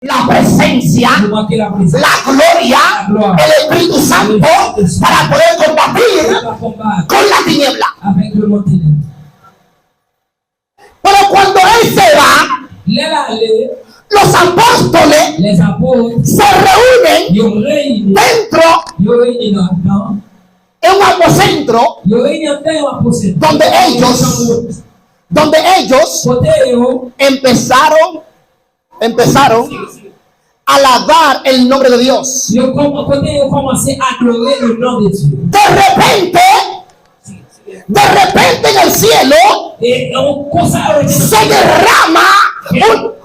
la presencia, la gloria, el Espíritu Santo para poder combatir con la tiniebla. Pero cuando Él se va, los apóstoles se reúnen dentro en un aposento donde ellos empezaron a alabar el nombre de Dios. De repente en el cielo se derrama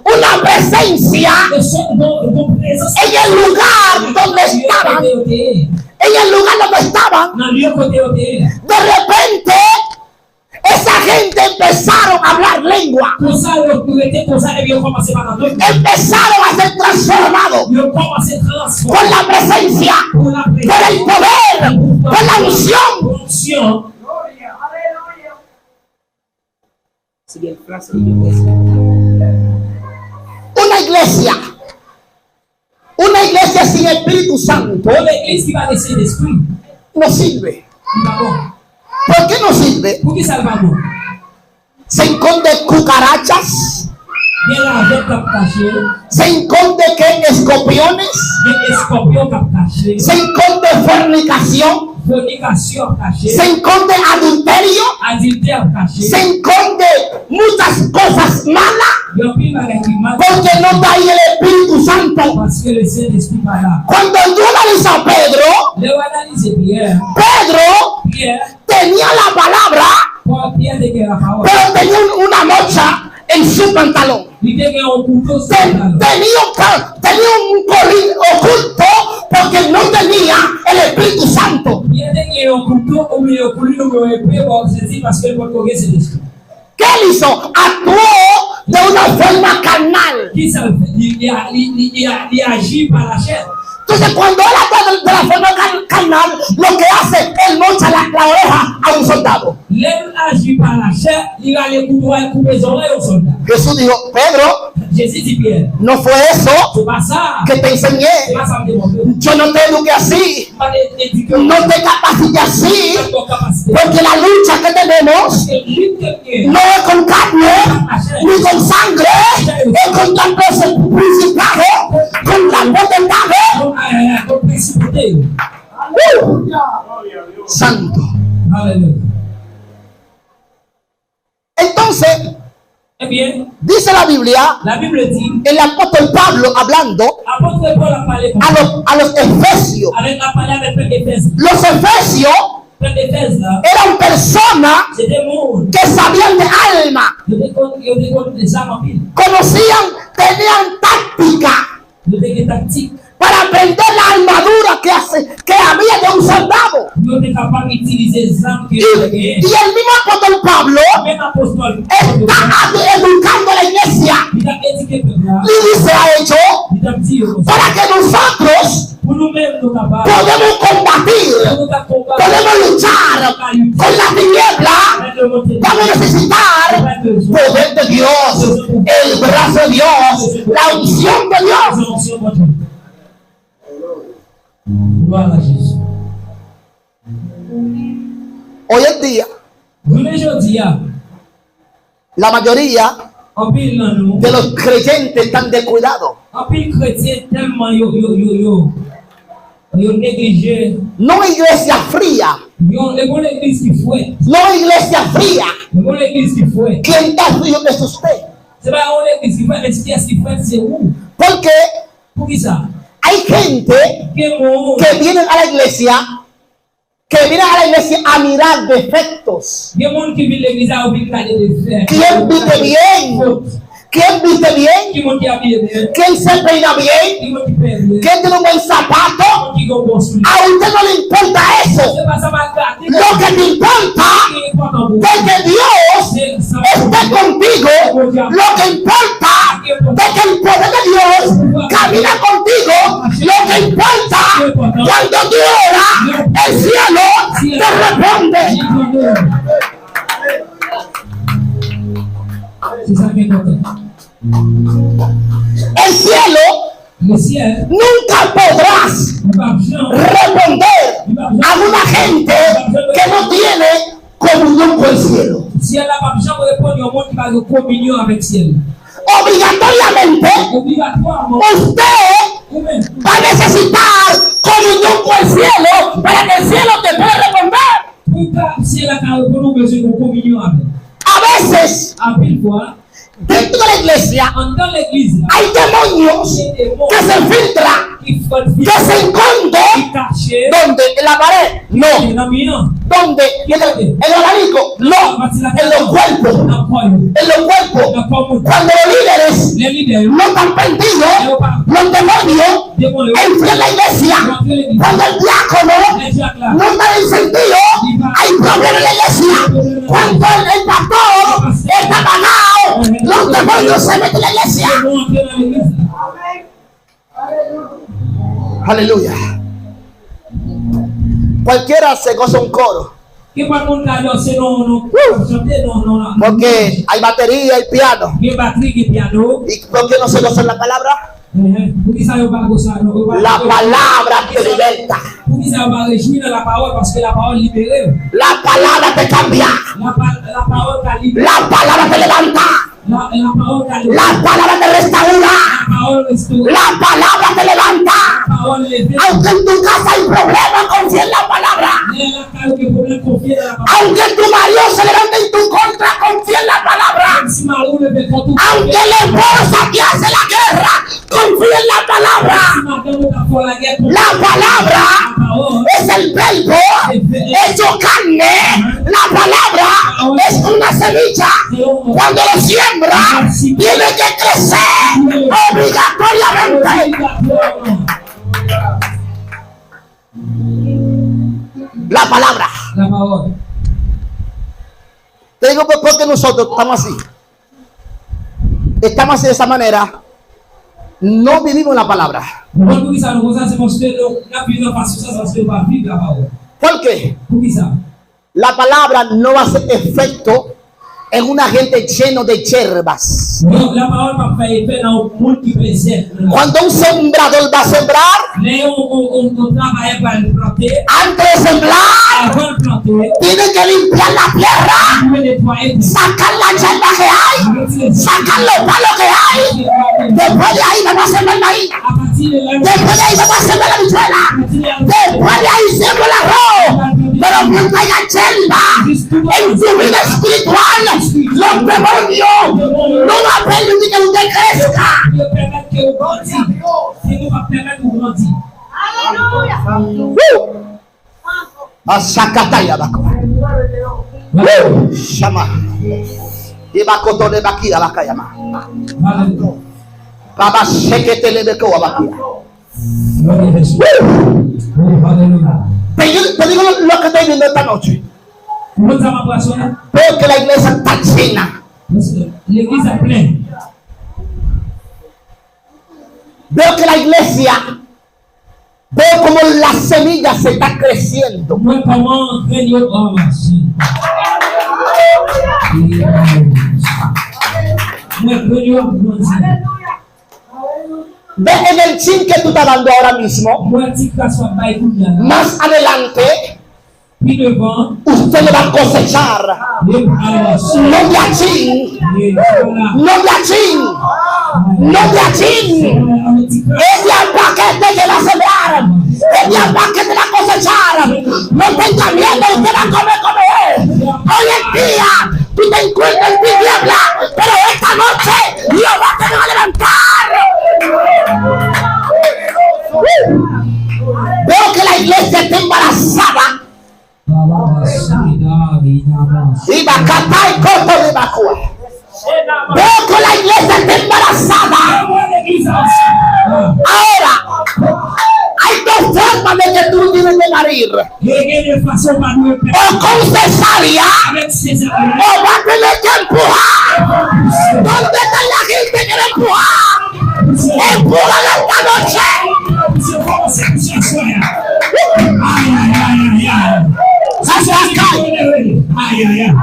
una presencia en el lugar donde estaban. De repente esa gente empezaron a hablar lengua. Empezaron a ser transformados por la presencia, por el poder, por la unción. Una iglesia sin Espíritu Santo no sirve. ¿Por qué no sirve? Se esconde cucarachas, se esconde que escorpiones, se esconde fornicación, se esconde adulterio, se esconde muchas cosas malas, porque no está ahí el Espíritu Santo. Cuando yo analizo a Pedro tenía la palabra, pero tenía una mocha en su pantalón. Tenía un colín oculto porque no tenía el Espíritu Santo. ¿Qué él hizo? Actuó de una forma carnal. Entonces cuando él actúa de la forma carnal, lo que hace, él mocha la oreja a un soldado. Jesús dijo, Pedro, no fue eso que te enseñé. Yo no te eduqué así, no te capacité así, porque la lucha que tenemos no es con carne ni con sangre, es con la principado, con la potestad. Santo. Entonces, dice la Biblia, el apóstol Pablo hablando a los efesios. Los efesios eran personas que sabían de alma, conocían, tenían táctica para aprender la armadura que había de un soldado. Y el mismo apóstol Pablo está educando a la iglesia y dice a ellos para que nosotros podemos combatir, podemos luchar con la tiniebla. Vamos a necesitar el poder de Dios, el brazo de Dios, la unción de Dios. Hoy en día, la mayoría de los creyentes están descuidados. No iglesia fría. No iglesia fría. ¿Quién está frío es usted? Porque hay gente que viene a la iglesia a mirar defectos. ¿Quién viste bien? ¿Quién viste bien? ¿Quién se peina bien? ¿Quién tiene un buen zapato? A usted no le importa eso. Lo que te importa es que Dios esté contigo. Lo que importa es que el poder de Dios camina contigo. Lo que importa, cuando tú oras, el cielo te responde. El cielo nunca podrás responder a una gente que no tiene comunión con el cielo. Obligatoriamente usted va a necesitar comunión con el cielo para que el cielo te pueda responder. A veces dentro de la iglesia hay demonios que se infiltran, que se esconden. ¿Dónde? En la pared. No. ¿Dónde? En el abanico. No. En los cuerpos. En los cuerpos. Cuando los líderes no están perdidos, los demonios entran en la iglesia. Cuando el diácono no está encendido, hay problemas en la iglesia. Cuando el pastor está apagado, los demonios se meten en la iglesia. Aleluya. Cualquiera se goza un coro. Porque hay batería y piano. ¿Y por qué no se goza la palabra? La palabra te liberta. La palabra te cambia. La palabra te levanta. La palabra te restaura. La palabra te levanta. Aunque en tu casa hay problemas, confía en la palabra. Aunque tu marido se levante en tu contra, confía en la palabra. Aunque la esposa te hace la guerra, confía en la palabra. La palabra es el verbo hecho carne. La palabra es una semilla. Cuando lo siembra, tiene que crecer obligatoriamente. La palabra. Te digo por qué nosotros estamos así. Estamos así de esa manera. No vivimos la palabra. ¿Por qué? La palabra no va a hacer efecto en una gente lleno de hierbas. Cuando un sembrador va a sembrar, antes de sembrar, tiene que limpiar la tierra, sacar la hierba que hay, sacar los palos que hay. Después de ahí vamos a sembrar el maíz. Después de ahí vamos a sembrar la habichuela. Después de ahí siembra el arroz. Pero mientras haya hierba en tu vida espiritual, los demonios no van a permitir que usted crezca. Asakataya bako. Shama. Ibakoto le bakia bakayama. Baba shekete le beko bakia. Te digo lo que estoy viendo esta noche. Veo que la iglesia está llena. Veo que la iglesia, veo como la semilla se está creciendo. Ve en el chin que tú estás dando ahora mismo. Más adelante usted le va a cosechar. No de achín. No de achín. No de achín. Es el paquete que va a sembrar. Es el paquete que va a cosechar. No tenga miedo, usted va a comer. Hoy en día tú te encuentras en tiniebla, pero esta noche Dios va a levantar. Veo que la iglesia está embarazada. Y Bacatá y Coto de Bacua. Veo que la iglesia está embarazada. Ahora, hay dos formas de que tú tienes que parir. O con cesárea, o va a tener que empujar. ¿Dónde está la gente que quiere empujar? ¡Empujan esta noche!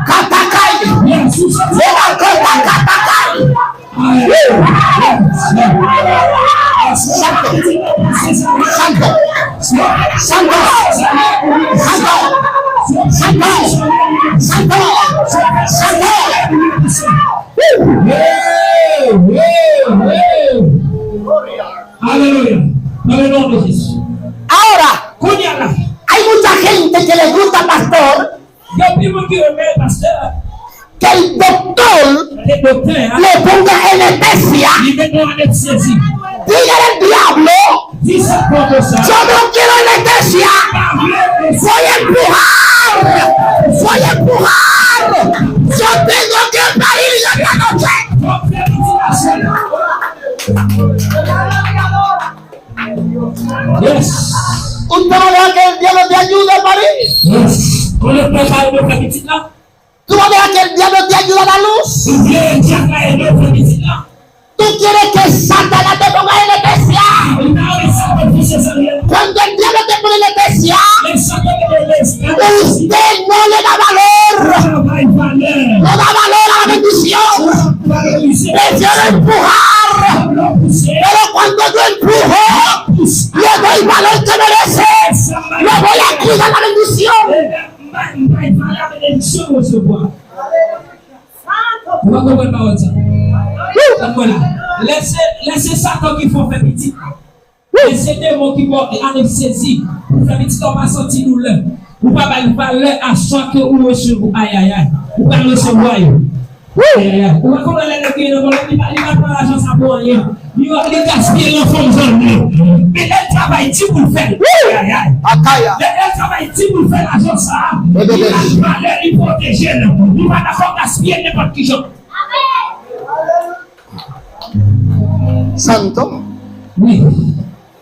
Catakai, se va a cortar Catakai. Aleluya. Dans le nom de Jésus. Ahora, hay mucha gente que le gusta, pastor, que el doctor le ponga anestesia. Dígale al diablo, yo no quiero anestesia. Voy a empujar. Voy a empujar. Yo tengo que parir en la noche. Yes. Usted no deja que el diablo te ayude a parir. Yes. On le prépare notre petite là. Tú no dejas que el diablo te ayude a la luz. Tu viens diaclarer notre petite là. Tú quieres que Satanás te ponga anestesia. Cuando el diablo te pone anestesia, usted no le da valor. No da valor a la bendición. Prefiero empujar. Pero cuando yo empujo, le doy valor que merece. Le voy a cuidar la bendición. Vous comprenez pas ça? Voilà. Laissez Satan qui faut faire petit. Laissez des mots qui vont anesthésie. Pour faire petit, on va sortir nous là. Vous pas avoir valeur à chaque ou recevoir. Aïe aïe aïe. Vous pas recevoir. Vous va comprendre les qui ne vont pas prendre l'argent ça pour rien. Il va les gaspiller l'enfant de mais elle travaille dit pour le faire. Aïe aïe. Elle travaille dit pour le faire l'argent ça. Il va valeur, il protéger. Il va d'accord gaspiller n'importe qui chose. Santo. Oui.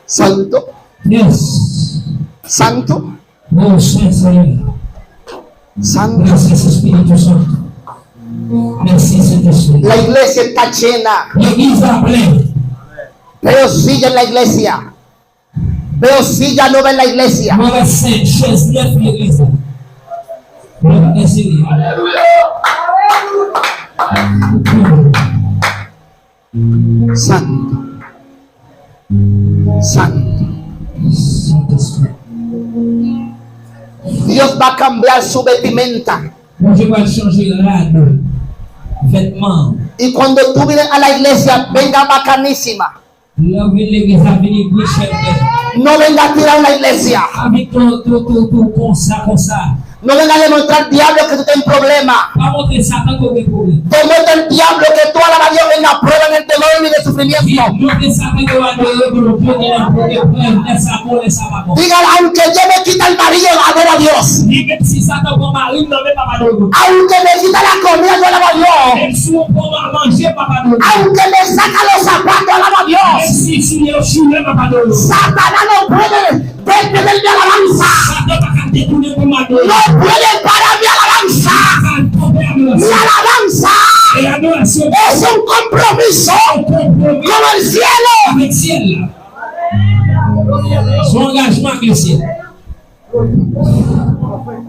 Santo. Yes. Santo. Oh, Seigneur. Santo. Merci, Espíritu Santo. Merci, Saint-Esprit. La iglesia está llena. L'église va pleine. Veo silla en la iglesia. Veo silla nueva en la iglesia. Moi, la sainte chaise neuve pour l'église. Merci. Santo. Santo. Saint-Esprit. Dios va a cambiar su vestimenta. Moi, je vais changer de vêtements. Y cuando tú vienes a la iglesia, venga bacanísima. Là où l'église a venu, No venga a tirar la iglesia. avec ton comme ça. No venga a demostrar al diablo que tú tienes problemas. Pas montrer Satan comme un problème. Demuestra al diablo que tú alabas a Dios en la prueba, en el dolor y en el sufrimiento. Montrer Satan que va Dígale, aunque yo me quita el marido, adoro a Dios. même si Satan va marier, non mais pas malheureux. Aunque me quita la comida, yo alabo a Dios. Même si on va manger, pas malheureux. Aunque me saca los zapatos, alabo a Même Dios. si tu es choué, pas malheureux. Satanás no puede detener mi alabanza. Satan va détourner pour malheureux. No puede parar mi alabanza. Mi alabanza Et l'adoration es un compromiso con el cielo. avec ciel. Son engagement avec le ciel.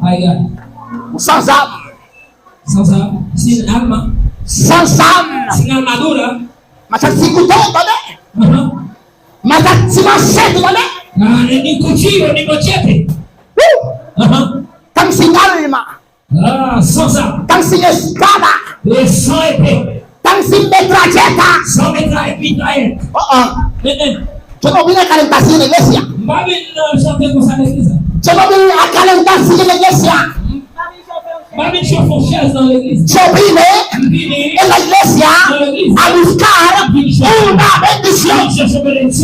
Aïe aïe. Sans âme. Sans âme. Sin alma. Sans âme. Sin armadura. Masasikuto, ¿vale? Masasimasete, ¿vale? Ni cuchillo, ni machete. Tan sin alma. Sans âme. Tan sin espada. Et sans épée. Tan sin metralleta. Sans mitraillette. Yo no vine a calentar silla en la iglesia. Va bien chanter pour ça l'église. Yo no vine a calentar silla en la iglesia. Va bien chauffer chaise dans l'église. Yo vine en la iglesia a buscar una bendición.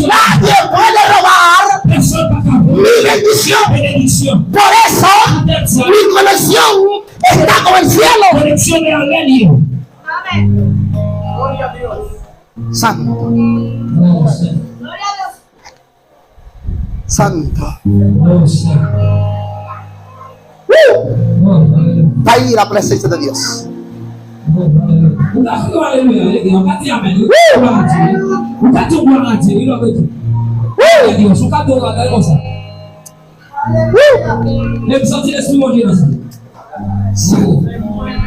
Nadie puede robar mi bendición. Por eso mi conexión está con el cielo. Conexión de Aurelio. Gloria a Dios. Santo. Santo. Va a ir la presencia de Dios.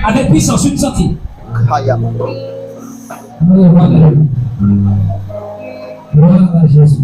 Avec puissance, une sortie. Calla. Gloire à Jésus.